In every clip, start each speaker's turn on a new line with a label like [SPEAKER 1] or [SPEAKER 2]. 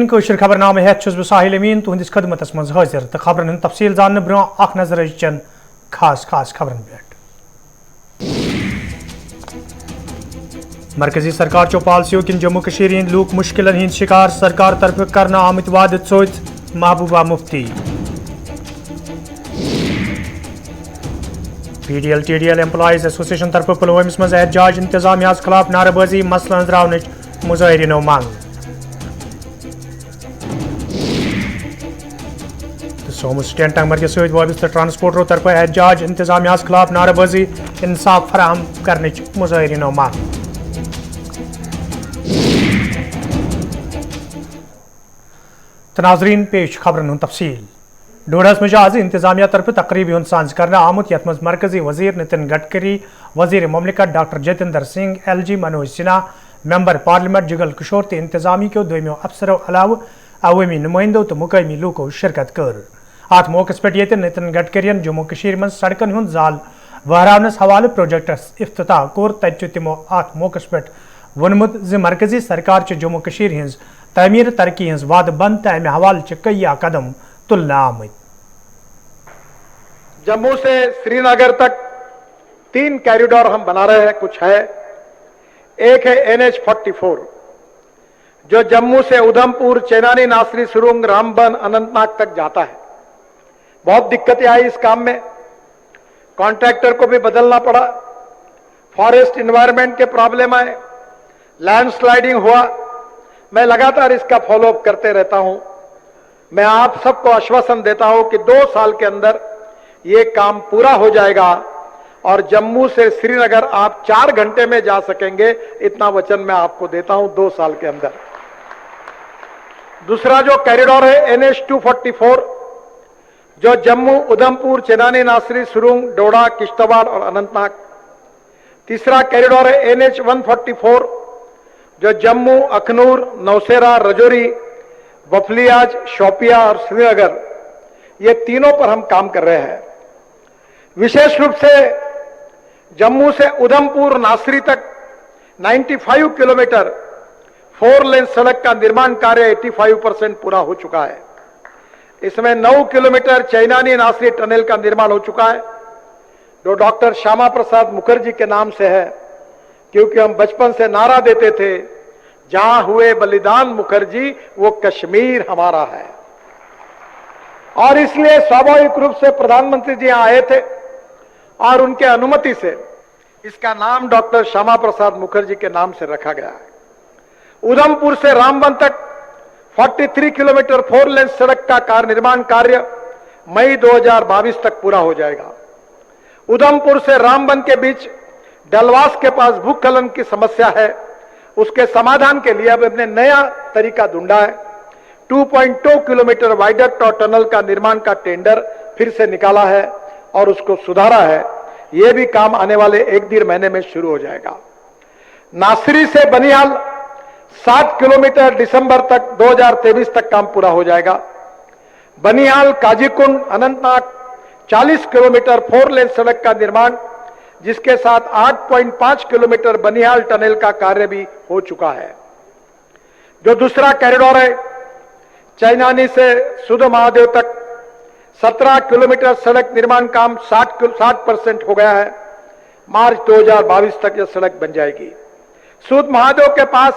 [SPEAKER 1] कशर खबरनामे हेत बह साहिल अमीन तुहंदिस खदमतस मज हाजिर तो खबरन हंद तफसील जानने ब्रो अख नजर चन खास खास खबरन पे। मरकजी सरकार चो पॉलिसियों किन जम्मू कश्मीर हिंद लूक मुश्किलन हिंद शिकार सरकार तरफ करना आमत वाद सोच Mehbooba Mufti. PDL TDL employees association तरफ पुलवामिस मज एहतजाज इंतजामिया खिलाफ नाराबाजी मसला अंजरावन मुजाहिरीनो मांग। सोमू स्टैंड टंगमर के सहित वाबस्ता ट्रांसपोर्टरों तरफ एहतजाज इंतजामिया खिलाफ नाराबाजी इंसाफ फराहम करने मुजाहिरीनो मांग। नाजरीन पेश खबरन तफसील डोडस में आज इंतजामिया तरफ तकरीबी हंद सांझ करना आमुत यथ मज मरकजी वजीर नितिन गडकरी वजीर ममलिकत doctor Jitendra Singh LG Manoj Sinha member parliament Jugal Kishore तो इंतजामी के दोमियों अफसरों अलाव अवामी नुमाइंदों तो मुकामी लूकों शिरकत कर अत मौके पे ये नितिन गडकरियन जम्मू कश्मीर मज सड़कन हंद जाल वहरावनस हवाले प्रोजेक्टस इफ्तिताह कोर तत तिमो अत मौके पे वोनमुत ज मरकजी सरकार जम्मू कश्मीर हिंज तमीर तरक्की हिंज वाद बंद तो अमे हवाले कई कदम तुलना आमद।
[SPEAKER 2] जम्मू से श्रीनगर तक 3 कॉरिडोर हम बना रहे हैं। कुछ है, एक है NH-44 जो जम्मू से उधमपुर चेनानी नासरी सुरुंग रामबन अनंतनाग तक जाता है। बहुत दिक्कतें आई इस काम में, कॉन्ट्रैक्टर को भी बदलना पड़ा, फॉरेस्ट एनवायरनमेंट के प्रॉब्लम आए, लैंडस्लाइडिंग हुआ। मैं लगातार इसका फॉलोअप करते रहता हूं। मैं आप सबको आश्वासन देता हूं कि 2 साल के अंदर ये काम पूरा हो जाएगा और जम्मू से श्रीनगर आप 4 घंटे में जा सकेंगे, इतना वचन मैं आपको देता हूं 2 साल के अंदर। दूसरा जो कॉरिडोर है NH-244 जो जम्मू उधमपुर चेनानी नासरी सुरुंग डोडा किश्तवाड़ और अनंतनाग। तीसरा कॉरिडोर है NH-144 जो जम्मू अखनूर नौशेरा रजौरी बफलियाज शोपिया और श्रीनगर, ये तीनों पर हम काम कर रहे हैं। विशेष रूप से जम्मू से उधमपुर नासरी तक 95 किलोमीटर 4 लेन सड़क का निर्माण कार्य 85% पूरा हो चुका है। इसमें 9 किलोमीटर चैनानी नासरी टनल का निर्माण हो चुका है जो डॉक्टर श्यामा प्रसाद मुखर्जी के नाम से है, क्योंकि हम बचपन से नारा देते थे जहां हुए बलिदान मुखर्जी वो कश्मीर हमारा है। और इसलिए स्वाभाविक रूप से प्रधानमंत्री जी यहां आए थे और उनके अनुमति से इसका नाम डॉक्टर श्यामा प्रसाद मुखर्जी के नाम से रखा गया है। उधमपुर से रामबन तक 43 किलोमीटर 4 लेन सड़क का कार्य निर्माण कार्य मई 2022 तक पूरा हो जाएगा। उधमपुर से रामबन के बीच डलवास के पास भूस्खलन की समस्या है, उसके समाधान के लिए अब हमने नया तरीका ढूंढा है। 2.2 किलोमीटर वाइडक्ट और टनल का निर्माण का टेंडर फिर से निकाला है और उसको सुधारा है। यह भी काम आने वाले 1-1.5 महीने में शुरू हो जाएगा। नासरी से बनिहाल 7 किलोमीटर दिसंबर तक 2023 तक काम पूरा हो जाएगा। बनिहाल काजीकुंड अनंतनाग 40 किलोमीटर 4 लेन सड़क का निर्माण, जिसके साथ 8.5 किलोमीटर बनिहाल टनल का कार्य भी हो चुका है। जो दूसरा कॉरिडोर है चैनानी से सुध महादेव तक 17 किलोमीटर सड़क निर्माण काम 60% हो गया है। मार्च 2022 तक यह सड़क बन जाएगी। सुध महादेव के पास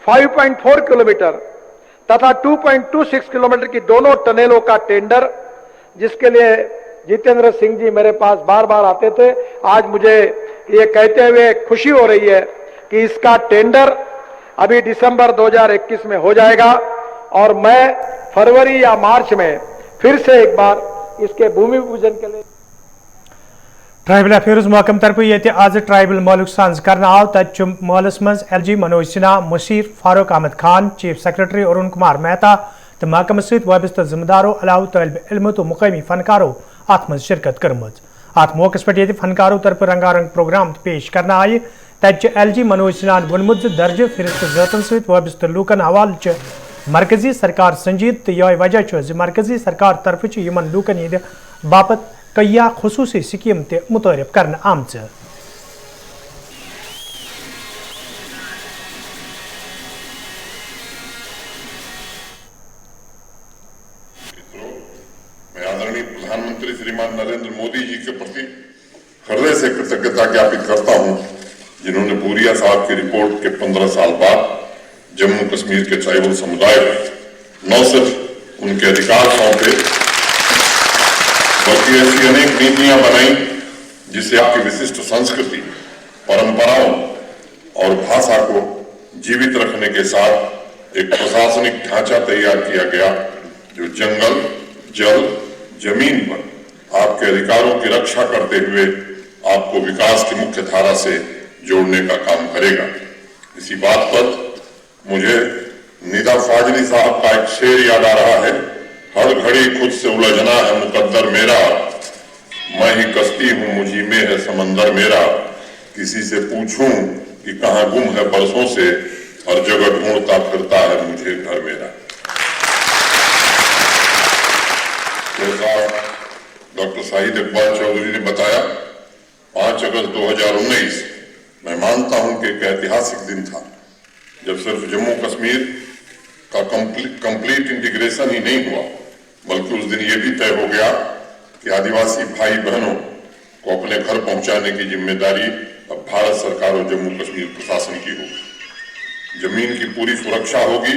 [SPEAKER 2] 5.4 किलोमीटर तथा 2.26 किलोमीटर की दोनों टनलों का टेंडर, जिसके लिए जितेंद्र सिंह जी मेरे पास बार बार आते थे, आज मुझे ये कहते हुए खुशी हो रही है कि इसका टेंडर अभी दिसंबर 2021 में हो जाएगा और मैं फरवरी या मार्च में फिर से एक बार इसके भूमि पूजन के लिए
[SPEAKER 1] ट्राइबल अफेयर्स महकम तरफ ये आज ट्राइबल मालूक सांझ करना आव तथ महलस मज LG Manoj Sinha Mushir Farooq Ahmad Khan chief secretary Arun Kumar Mehta तो महकम सहित वाबस्ता जिम्मेदारों अलाव तलब इल्म तो मुकामी फनकारों अत मज शिरकत कर्मज। अत मौके पे फनकारों तरफ रंगारंग प्रोग्राम पेश करना आये तथ LG मनोज सिन्हा वोनमुत दर्ज फिरस्त जतन सहित वाबस्त लूकन हवाले मरकजी सरकार संजीद तो यह वजह मरकजी सरकार तरफ यमन लूकन हिंद बापत कई खुसूसी स्कीम ते मुतरफ करना आमच।
[SPEAKER 3] प्रधानमंत्री श्रीमान नरेंद्र मोदी जी के प्रति हृदय से कृतज्ञता ज्ञापित करता हूं, जिन्होंने भूरिया साहब की रिपोर्ट के 15 साल बाद जम्मू कश्मीर के ट्राइबल समुदाय को न सिर्फ उनके अधिकार सौंपे बल्कि ऐसी अनेक नीतियां बनाई जिससे आपकी विशिष्ट संस्कृति, परंपराओं और भाषा को जीवित रखने के साथ एक प्रशासनिक ढांचा तैयार किया गया जो जंगल, जल, जमीन पर आपके अधिकारों की रक्षा करते हुए आपको विकास की मुख्य धारा से जोड़ने का काम करेगा। इसी बात पर मुझे निदा फाजली साहब का एक शेर याद आ रहा है, हर घड़ी खुद से उलझना है मुकद्दर मेरा, मैं ही कश्ती हूं मुझी में है समंदर मेरा, किसी से पूछूं कि कहां गुम है बरसों से, हर जगह ढूंढता फिरता है मुझे घर मेरा। जैसा डॉक्टर शाहिद इकबाल चौधरी ने बताया, 5 अगस्त 2019 मैं मानता हूं कि एक ऐतिहासिक दिन था, जब सिर्फ जम्मू कश्मीर का कंप्लीट इंटीग्रेशन ही नहीं हुआ, बल्कि उस दिन ये भी तय हो गया कि आदिवासी भाई बहनों को अपने घर पहुंचाने की जिम्मेदारी अब भारत सरकार और जम्मू कश्मीर प्रशासन की होगी। जमीन की पूरी सुरक्षा होगी,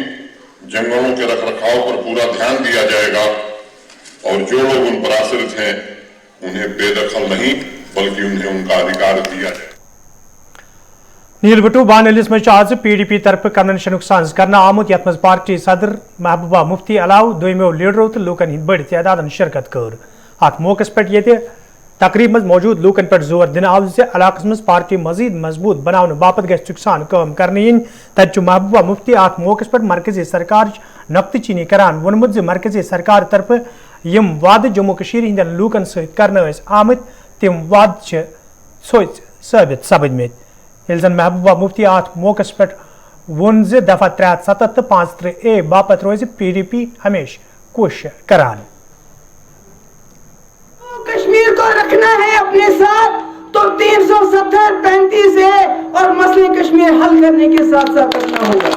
[SPEAKER 3] जंगलों के रखरखाव पर पूरा ध्यान दिया जाएगा और जो लोग उन पर आश्रित हैं उन्हें बेदखल नहीं बल्कि उन्हें उनका अधिकार दिया जाए।
[SPEAKER 1] नीलबटू बानलिस में आज PDP तरफ कन्वेंशन साज करना आमुत यथ मज पार्टी सदर महबूबा मुफ्ती अलाव दोमो लीडरों तो लूकन हिंद बड़ तादाद शिरकत कर। अत मौके पे तकरीब मज मौजूद लूकन पे जोर दिन आव इलाक मज पार्टी मजीद मजबूत बनाने बापत गसान काम करने इन तत महबूबा मुफ्ती अत मौके पे मरकजी सरकार नक्त चीनी करान वोनमुत मरकजी सरकार तरफ यम वाद जम्मू कश्मीर हिंदन लूकन सत आमत तम वाद सोच साबित सपदमत ये जन महबूबा मुफ्ती अत मौके पे वोन दफा 370 तो 53A बापत रोज PDP हमेश कोशिश करान।
[SPEAKER 4] कश्मीर को रखना है अपने साथ तो 370, 35A और मसले कश्मीर हल करने के साथ साथ रखना होगा।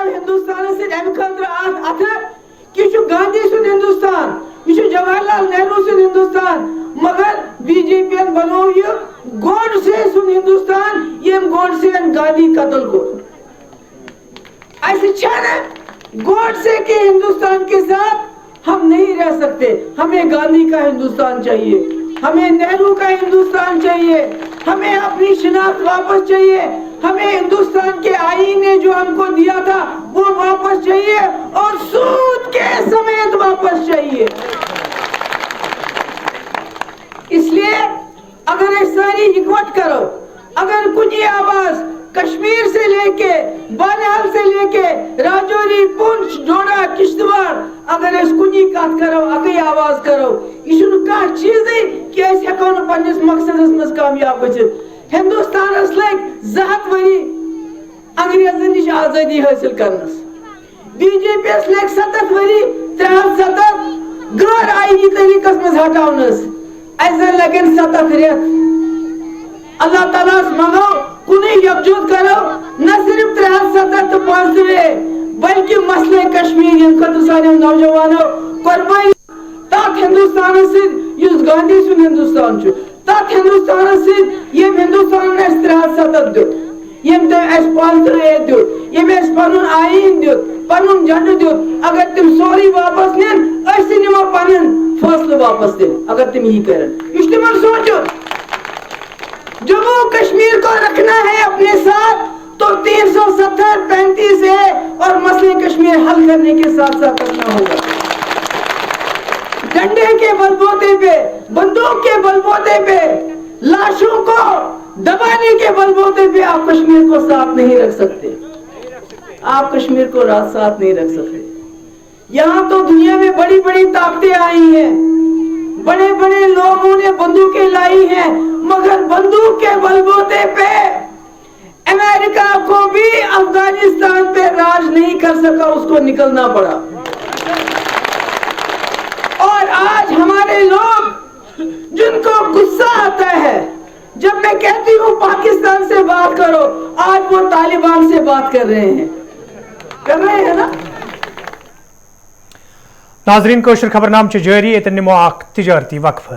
[SPEAKER 4] हिंदुस्तान से गांधी सुन हिंदुस्तान, जवाहरलाल नेहरू सुन हिंदुस्तान, मगर बीजेपी बनो ये गोडसे सुन हिंदुस्तान, ये गोडसे गांधी कत्ल को ऐसे गोडसे के हिंदुस्तान के साथ हम नहीं रह सकते। हमें गांधी का हिंदुस्तान चाहिए, हमें नेहरू का हिंदुस्तान चाहिए, हमें अपनी शिनाख्त वापस चाहिए, हमें हिंदुस्तान के आईन ने जो हमको दिया था वो वापस चाहिए और सूद के समेत वापस चाहिए। इसलिए अगर ये सारी इकट्ठ करो, अगर कुछ आवाज कश्मीर से लेके बानिहाल से लेके राजौरी, पुंछ, डोडा, किश्तवाड़ अगर इस कुछ कत करो, अगर आवाज करो, यह चीज कि हेको पन्निस मकसदस मज कामयाब गजित। हिंदुस्तान लग 2 वरी अंग्रेजन निश आजादी हासिल करनस, बीजेपी लग 7 वरी 370 गैर आईनी तरीकस मज हटावनस, ऐसा लगन 7 रेत। अल्लाह ताला मंगो कुने यकजुट करो, न सिर्फ 370 तो 5 बल्कि मसले कश्मीर सारे नौजवानों कुर्बानी तथ हिंदुस्तान गांधी सुन हिंदुस्तान तथ हिंदुस्तान हिंदुस्तान 370 दुत यम 5 दुत यम पन आईन दुत पन झंड दुत। अगर तुम सोरी वापस निन निमो पन फैसले वापस दिन, अगर तुम यही कर तिमन सोचो। जम्मू कश्मीर को रखना है अपने साथ तो 370, 35A और मसले कश्मीर हल करने के साथ साथ रखना होगा। डंडे के बलबूते पे, बंदूक के बलबूते पे, लाशों को दबाने के बलबूते पे आप कश्मीर को साथ नहीं रख सकते। आप कश्मीर को साथ नहीं रख सकते। यहाँ तो दुनिया में बड़ी बड़ी ताकतें आई हैं, बड़े बड़े लोगों ने बंदूकें लाई हैं, मगर बंदूक के बलबूते पे अमेरिका को भी अफगानिस्तान पे राज नहीं कर सका, उसको निकलना पड़ा। और आज हमारे लोग जिनको गुस्सा आता है जब मैं कहती हूँ पाकिस्तान से बात करो, आज वो तालिबान से बात कर रहे हैं ना।
[SPEAKER 1] नाजरीन, कोशिश खबरनाम जारी, निमो तिजारती वक्फ।